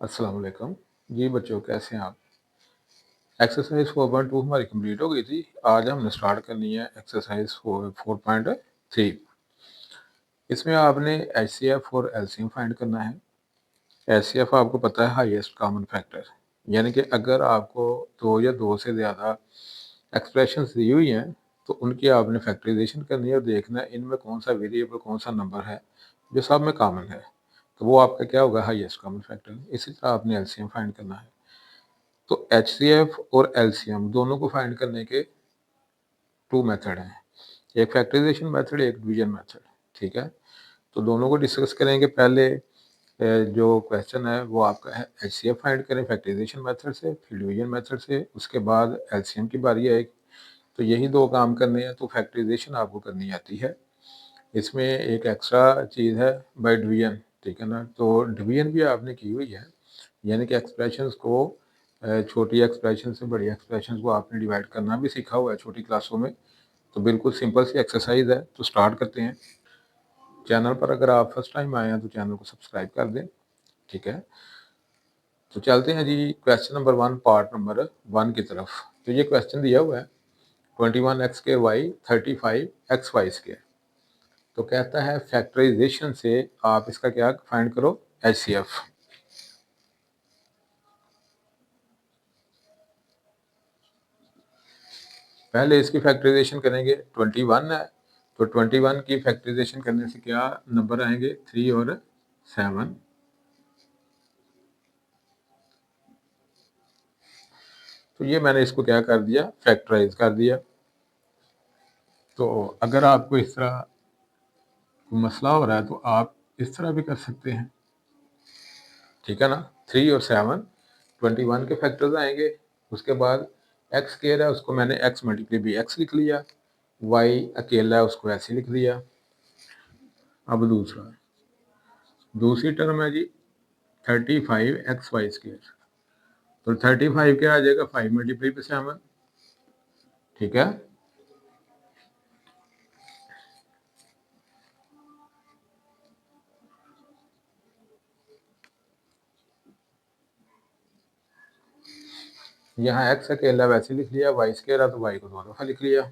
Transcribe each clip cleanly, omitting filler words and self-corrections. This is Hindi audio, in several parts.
अस्सलाम वालेकुम। जी बच्चों, कैसे हैं आप? एक्सरसाइज 4.2 हमारी कंप्लीट हो गई थी। आज हमने स्टार्ट करनी है एक्सरसाइज 4.3। इसमें आपने एचसीएफ और एलसीएम फाइंड करना है। एचसीएफ आपको पता है, हाईएस्ट कॉमन फैक्टर, यानी कि अगर आपको दो या दो से ज़्यादा एक्सप्रेशंस दी हुई हैं तो उनकी आपने फैक्टराइजेशन करनी है और देखना है इनमें कौन सा वेरिएबल, कौन सा नंबर है जो सब में कॉमन है, तो वो आपका क्या होगा, हाईएस्ट कॉमन फैक्टर। इसी तरह आपने एलसीएम फाइंड करना है। तो एचसीएफ और एलसीएम दोनों को फाइंड करने के टू मेथड हैं, एक फैक्टराइजेशन मेथड, एक डिवीजन मेथड। ठीक है, तो दोनों को डिस्कस करेंगे। पहले जो क्वेश्चन है वो आपका है एचसीएफ फाइंड करें फैक्टराइजेशन मेथड से, फिर डिवीजन मेथड से, उसके बाद एलसीएम की बारी आएगी। तो यही दो काम करने हैं, तो फैक्टराइजेशन आपको करनी आती है। इसमें एक एक्स्ट्रा चीज़ है बाय डिवीजन, ठीक है ना। तो डिवीजन भी आपने की हुई है, यानी कि एक्सप्रेशंस को छोटी एक्सप्रेशन से बड़ी एक्सप्रेशंस को आपने डिवाइड करना भी सीखा हुआ है छोटी क्लासों में। तो बिल्कुल सिंपल सी एक्सरसाइज है, तो स्टार्ट करते हैं। चैनल पर अगर आप फर्स्ट टाइम आए हैं तो चैनल को सब्सक्राइब कर दें। ठीक है, तो चलते हैं जी क्वेश्चन नंबर 1 पार्ट नंबर 1 की तरफ। तो ये क्वेश्चन दिया हुआ है 21x² 35x² तो कहता है फैक्टराइजेशन से आप इसका क्या फाइंड करो, एचसीएफ। पहले इसकी फैक्टराइजेशन करेंगे, 21 है तो 21 की फैक्टराइजेशन करने से क्या नंबर आएंगे, 3 और 7। तो ये मैंने इसको क्या कर दिया, फैक्टराइज कर दिया। तो अगर आपको इस तरह मसला हो रहा है तो आप इस तरह भी कर सकते हैं, ठीक है ना। 3 और 7 21 के फैक्टर्स आएंगे। उसके बाद एक्स स्क्वायर है, उसको मैंने एक्स मल्टीप्लाई बाई एक्स लिख लिया। वाई अकेला है, उसको ऐसे लिख दिया। अब दूसरी टर्म है जी 35xy²। तो 35 क्या आ जाएगा, 5 मल्टीप्लाई बाई 7। ठीक है, यहाँ एक्स अकेला वैसे लिख लिया, वाई स्क्वायर है तो वाई को दो दफा लिख लिया।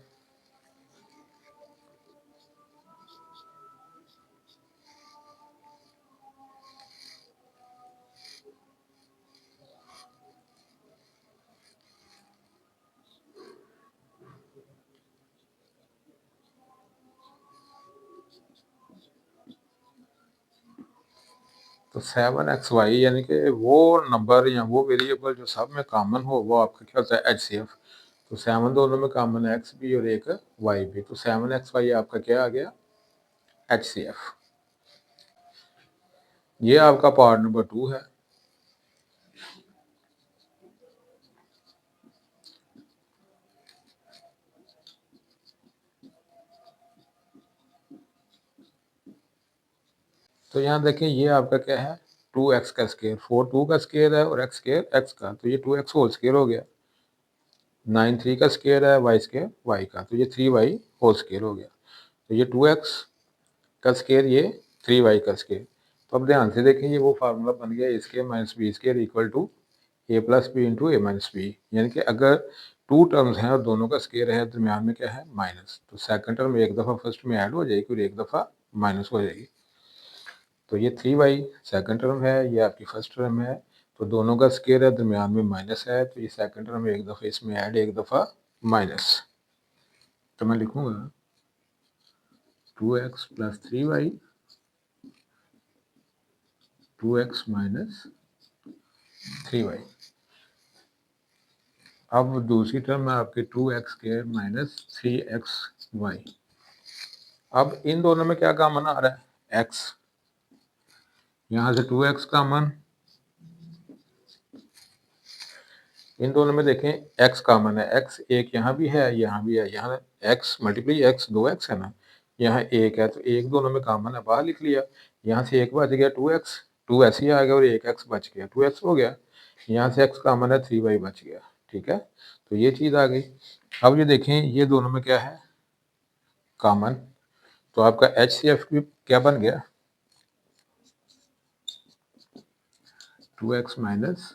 तो 7xy यानी कि वो नंबर या वो वेरिएबल जो सब में कॉमन हो वो आपका क्या होता है, एचसीएफ। तो 7 दोनों में कॉमन है, एक्स भी और एक वाई भी, तो 7xy आपका क्या आ गया, एचसीएफ। ये आपका पार्ट नंबर 2 है। तो यहाँ देखें ये आपका क्या है, 2x का स्केयर, 4 2 का स्केयर है और x स्केयर x का, तो ये 2x होल स्केयर हो गया। 9 3 का स्केयर है, y स्केयर y का, तो ये 3y होल स्केयर हो गया। तो ये 2x का स्केयर, ये 3y का स्केयर। तो अब ध्यान से देखें, ये वो फार्मूला बन गया, a square minus b square equal to a plus b into a minus b. यानी कि अगर टू टर्म्स हैं और दोनों का स्केयर है, दरमियान में क्या है, माइनस, तो सेकंड टर्म एक दफ़ा फर्स्ट में ऐड हो जाएगी और एक दफ़ा माइनस हो जाएगी। तो ये 3y सेकंड टर्म है, ये आपकी फर्स्ट टर्म है, तो दोनों का स्केयर है, दरमियान में माइनस है, तो ये सेकंड टर्म एक दफ़ा इसमें ऐड, एक दफ़ा माइनस। तो मैं लिखूंगा 2x plus 3y 2x minus 3y। अब दूसरी टर्म है आपकी 2x स्क्वायर माइनस 3xy। अब इन दोनों में क्या कॉमन आ रहा है, x। यहाँ से 2x कॉमन, इन दोनों में देखें x कॉमन है, x एक यहाँ भी है, यहाँ भी है, यहाँ x मल्टीप्लाई x 2x है ना, यहाँ एक है, तो एक दोनों में कॉमन है, बाहर लिख लिया। यहाँ से एक बच गया 2x, 2 ऐसे ही आ गया और एक x बच गया, 2x हो गया। यहाँ से x कॉमन है, 3y बच गया। ठीक है, तो ये चीज़ आ गई। अब ये देखें ये दोनों में क्या है, कॉमन, तो आपका एच सी एफ भी क्या बन गया, 2x माइनस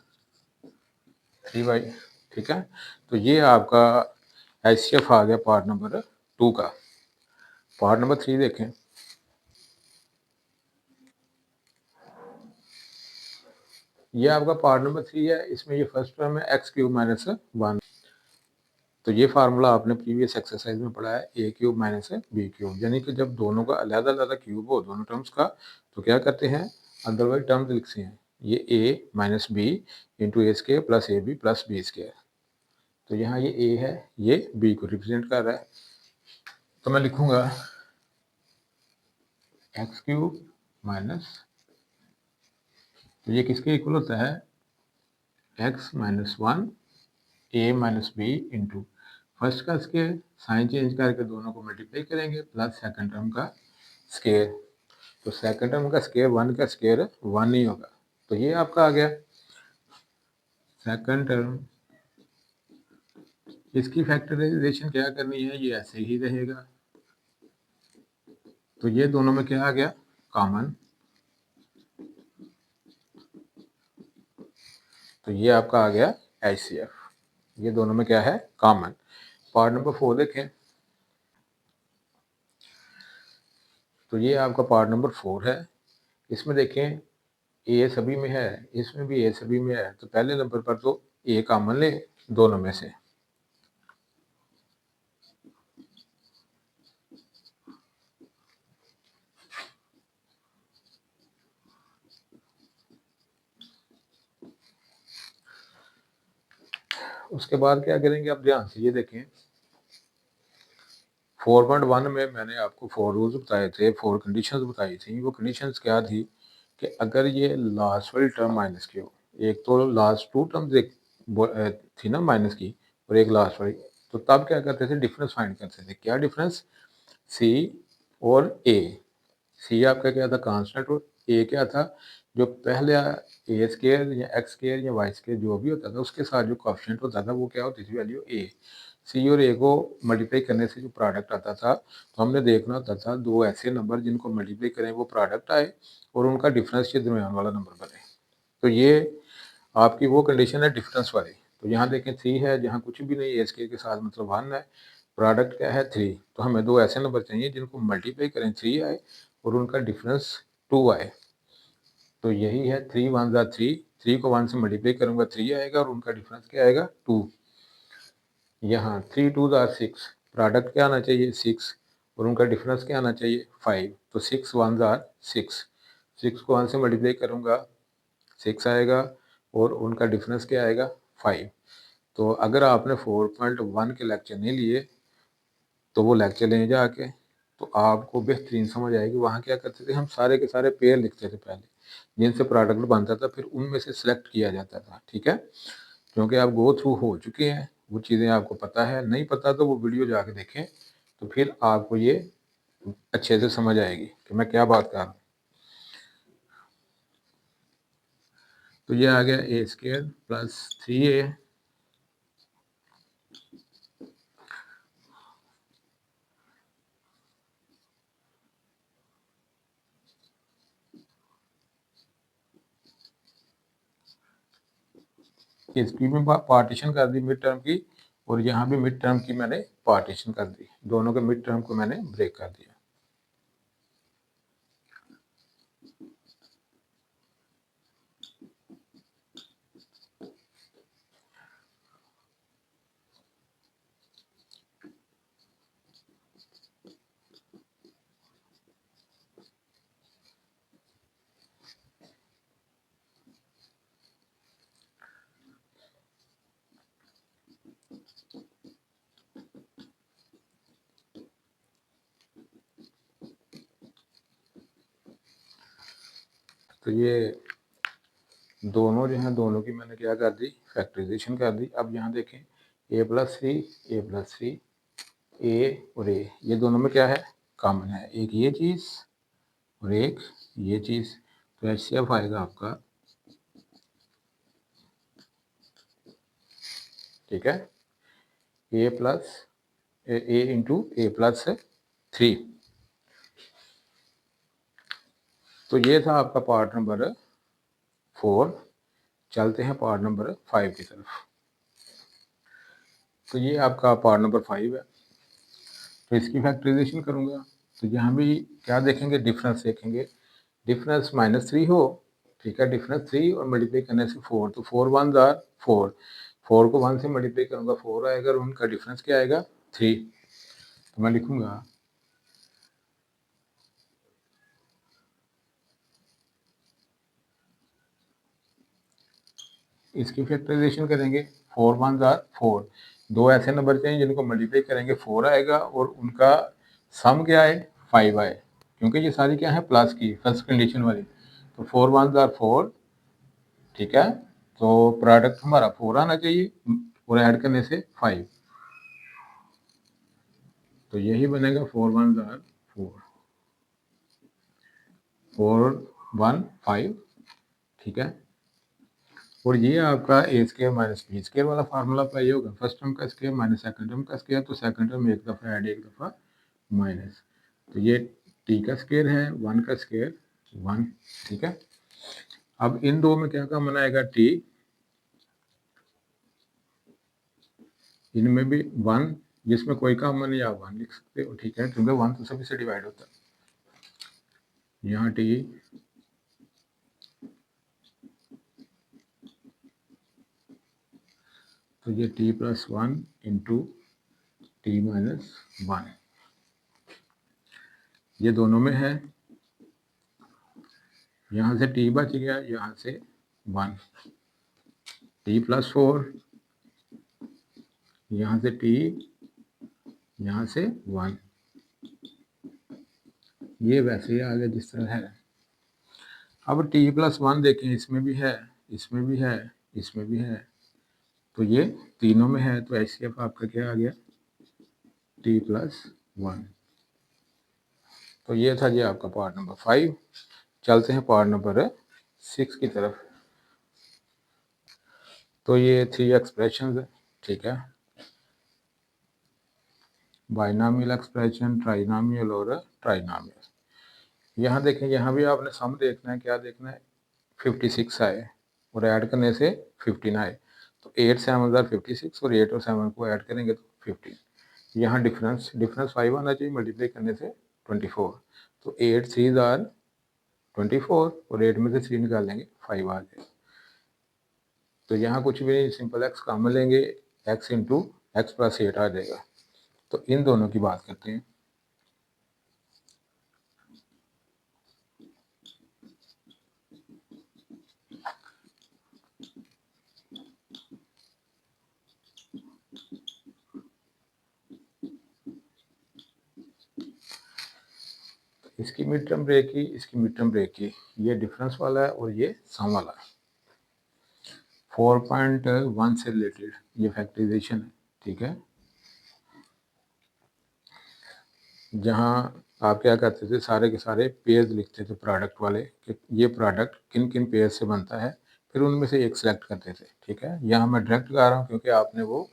3y। ठीक है, तो ये आपका HCF आ गया पार्ट नंबर 2 का। पार्ट नंबर 3 देखें। ये आपका पार्ट नंबर 3 है, इसमें ये फर्स्ट टर्म है एक्स क्यूब माइनस 1। तो ये फार्मूला आपने प्रीवियस एक्सरसाइज में पढ़ा है, ए क्यूब माइनस बी क्यूब, यानी कि जब दोनों का अलग अलग क्यूब हो दोनों टर्म्स का, तो क्या करते हैं, अदरवाइज टर्म्स लिखते हैं, ये a minus b into a square plus a b plus b square. तो यहाँ ये a है, ये b को रिप्रेजेंट कर रहा है, तो मैं लिखूंगा एक्स क्यूब माइनस, तो ये किसके इक्वल होता है, x minus 1 a minus b into first का स्केयर, साइन चेंज करके दोनों को मल्टीप्लाई करेंगे, प्लस सेकंड टर्म का स्केयर। तो सेकंड टर्म का स्केयर 1 का स्केयर 1 ही होगा, तो ये आपका आ गया सेकंड टर्म। इसकी फैक्टराइजेशन क्या करनी है, ये ऐसे ही रहेगा, तो ये दोनों में क्या आ गया, कॉमन। तो ये आपका आ गया HCF, ये दोनों में क्या है, कॉमन। पार्ट नंबर 4 देखें। तो ये आपका पार्ट नंबर 4 है, इसमें देखें ए सभी में है, इसमें भी ए सभी में है, तो पहले नंबर पर तो ए कॉमन ले दोनों में से। उसके बाद क्या करेंगे, आप ध्यान से ये देखें, 4.1 में मैंने आपको 4 रूल्स बताए थे, 4 कंडीशंस बताई थी। वो कंडीशंस क्या थी कि अगर ये लास्ट वाली टर्म माइनस की हो, एक तो लास्ट 2 टर्म्स थी ना माइनस की, और एक लास्ट वाली, तो तब क्या करते थे, डिफरेंस फाइंड करते थे। क्या डिफरेंस, सी और ए। सी आपका क्या था, कांस्टेंट, और ए क्या था, जो पहले ए स्केयर या एक्स स्केयर या वाई स्केयर जो भी होता था, उसके साथ जो कोएफिशिएंट होता था वो क्या होती थी, वैल्यू ए। सी और ए को मल्टीप्लाई करने से जो प्रोडक्ट आता था, तो हमने देखना होता था दो ऐसे नंबर जिनको मल्टीप्लाई करें वो प्रोडक्ट आए और उनका डिफरेंस के दरमियान वाला नंबर बने। तो ये आपकी वो कंडीशन है डिफरेंस वाली। तो यहाँ देखें 3 है, जहाँ कुछ भी नहीं, ए स्केयर के साथ मतलब 1 है, प्रोडक्ट क्या है 3। तो हमें दो ऐसे नंबर चाहिए जिनको मल्टीप्लाई करें 3 आए और उनका डिफरेंस 2 आए। तो यही है 3 1 ज़ा 3, 3 को 1 से मल्टीप्लाई करूंगा 3 आएगा और उनका डिफरेंस क्या आएगा 2। यहाँ 3 2 ज़ा 6, प्रोडक्ट क्या आना चाहिए 6 और उनका डिफरेंस क्या आना चाहिए 5। तो 6 1 ज़ा 6, 6 को 1 से मल्टीप्लाई करूंगा 6 आएगा और उनका डिफरेंस क्या आएगा 5। तो अगर आपने 4.1 के लेक्चर नहीं लिए तो वो लेक्चर लेने जाके तो आपको बेहतरीन समझ आएगी। वहाँ क्या करते थे, हम सारे के सारे पेयर लिखते थे पहले, जिनसे प्रोडक्ट बनता था, फिर उनमें से सिलेक्ट किया जाता था। ठीक है, क्योंकि आप गो थ्रू हो चुके हैं, वो चीज़ें आपको पता है, नहीं पता तो वो वीडियो जाके देखें, तो फिर आपको ये अच्छे से समझ आएगी कि मैं क्या बात कर रहा हूँ। तो ये आ गया ए स्केयर प्लस 3a इसकी भी पार्टीशन कर दी मिड टर्म की, और यहाँ भी मिड टर्म की मैंने पार्टीशन कर दी, दोनों के मिड टर्म को मैंने ब्रेक कर दिया। तो ये दोनों जो हैं, दोनों की मैंने क्या कर दी, फैक्टराइजेशन कर दी। अब यहाँ देखें a प्लस 3 a और a, ये दोनों में क्या है, कॉमन है, एक ये चीज़ और एक ये चीज़। तो HCF आएगा आपका, ठीक है, a plus a into A plus 3। तो ये था आपका पार्ट नंबर 4। चलते हैं पार्ट नंबर 5 की तरफ। तो ये आपका पार्ट नंबर 5 है। तो इसकी फैक्टराइजेशन करूँगा तो यहाँ भी क्या देखेंगे, डिफरेंस देखेंगे। डिफरेंस -3 हो, ठीक है, डिफरेंस 3 और मल्टीप्लाई करने से 4, तो 4 1 आर 4, 4 को 1 से मल्टीप्लाई करूँगा 4 आएगा और उनका डिफरेंस क्या आएगा 3। तो मैं लिखूँगा इसकी फैक्टराइजेशन करेंगे। 4 1 आर 4, दो ऐसे नंबर चाहिए जिनको मल्टीप्लाई करेंगे 4 आएगा और उनका सम क्या है 5 आए, क्योंकि ये सारी क्या है प्लस की फर्स्ट कंडीशन वाली। तो 4 1 आर 4, ठीक है, तो प्रोडक्ट हमारा 4 आना चाहिए और ऐड करने से 5, तो यही बनेगा 4 1 आर 4, 4 1 5, ठीक है। और ये आपका ए स्क्वायर माइनस बी स्क्वायर वाला फार्मूला अप्लाई होगा। फर्स्ट टर्म का स्क्वायर माइनस सेकंड टर्म का स्क्वायर, तो सेकंड टर्म एक दफ़ा ऐड एक दफ़ा माइनस, तो ये टी का स्क्वायर है, 1 का स्क्वायर 1, ठीक है। अब इन दो में क्या कॉमन आएगा टी, इनमें भी 1, जिसमें कोई कॉमन नहीं आप 1 लिख सकते हो, ठीक है, क्योंकि 1 तो सभी से डिवाइड होता है। यहाँ टी, तो ये t plus 1 into T minus 1, ये दोनों में है। यहाँ से t बच गया, यहाँ से 1, t प्लस 4, यहाँ से t, यहाँ से 1, ये वैसे ही आ गया जिस तरह है। अब t प्लस 1 देखें, इसमें भी है, इसमें भी है, इसमें भी है, तो ये तीनों में है, तो HCF आपका क्या आ गया t प्लस 1। तो ये था जी आपका पार्ट नंबर 5। चलते हैं पार्ट नंबर 6 की तरफ। तो ये 3 एक्सप्रेशन है, ठीक है, बाइनॉमियल एक्सप्रेशन, ट्राइनॉमियल और ट्राइनॉमियल। यहाँ देखें, यहाँ भी आपने सम देखना है, क्या देखना है 56 आए और ऐड करने से 15 आए, तो 8 7 56 और 8 और 7 को ऐड करेंगे तो 15। यहाँ डिफरेंस 5 आना चाहिए, मल्टीप्लाई करने से 24, तो 8 3 24 और 8 में से 3 निकाल लेंगे 5 आ जाएगा। तो यहाँ कुछ भी नहीं, सिंपल एक्स कॉमन लेंगे, एक्स इंटू एक्स प्लस 8 आ जाएगा। तो इन दोनों की बात करते हैं। इसकी मिड टर्म ब्रेक की, इसकी मिड टर्म ब्रेक की, ये डिफरेंस वाला है और ये सम वाला है। 4.1 से रिलेटेड ये फैक्टराइजेशन है, ठीक है, जहाँ आप क्या करते थे, सारे के सारे पेयर्स लिखते थे प्रोडक्ट वाले कि ये प्रोडक्ट किन किन पेयर से बनता है, फिर उनमें से एक सेलेक्ट करते थे, ठीक है। यहाँ मैं डायरेक्ट गा रहा हूँ क्योंकि आपने वो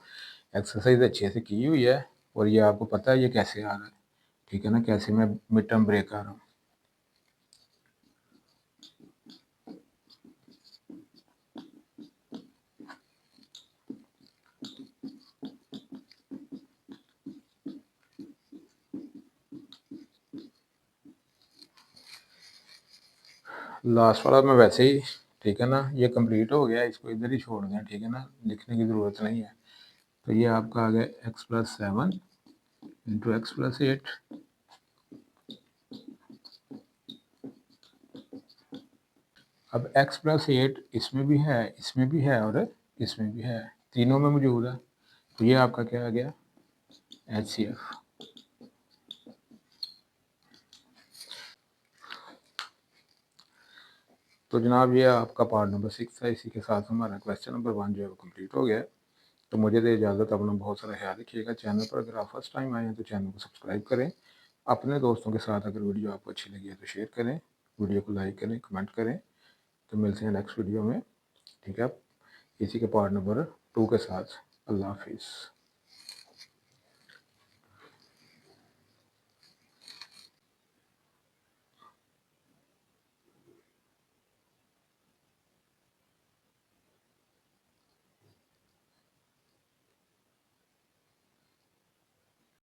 एक्सरसाइज अच्छे से की हुई है और ये आपको पता है ये कैसे आ रहा है, ठीक है ना, कैसे मैं मिड टर्म ब्रेक कर रहा हूँ। लास्ट वाला मैं वैसे ही, ठीक है ना, ये कंप्लीट हो गया, इसको इधर ही छोड़ दें, ठीक है ना, लिखने की ज़रूरत नहीं है। तो ये आपका आ गया x plus 7 into x plus 8, अब x प्लस 8 इसमें भी है, इसमें भी है और इसमें भी है, तीनों में मौजूद है, तो ये आपका क्या आ गया HCF। तो जनाब ये आपका पार्ट नंबर 6 है, इसी के साथ हमारा क्वेश्चन नंबर 1 जो है वो कम्प्लीट हो गया है। तो मुझे दे इजाज़त, अपना बहुत सारा ख्याल रखिएगा। चैनल पर अगर आप फर्स्ट टाइम आए हैं तो चैनल को सब्सक्राइब करें, अपने दोस्तों के साथ अगर वीडियो आपको अच्छी लगी है तो शेयर करें, वीडियो को लाइक करें, कमेंट करें। तो मिलते हैं नेक्स्ट वीडियो में, ठीक है, इसी के पार्ट नंबर 2 के साथ। अल्लाह हाफिज़।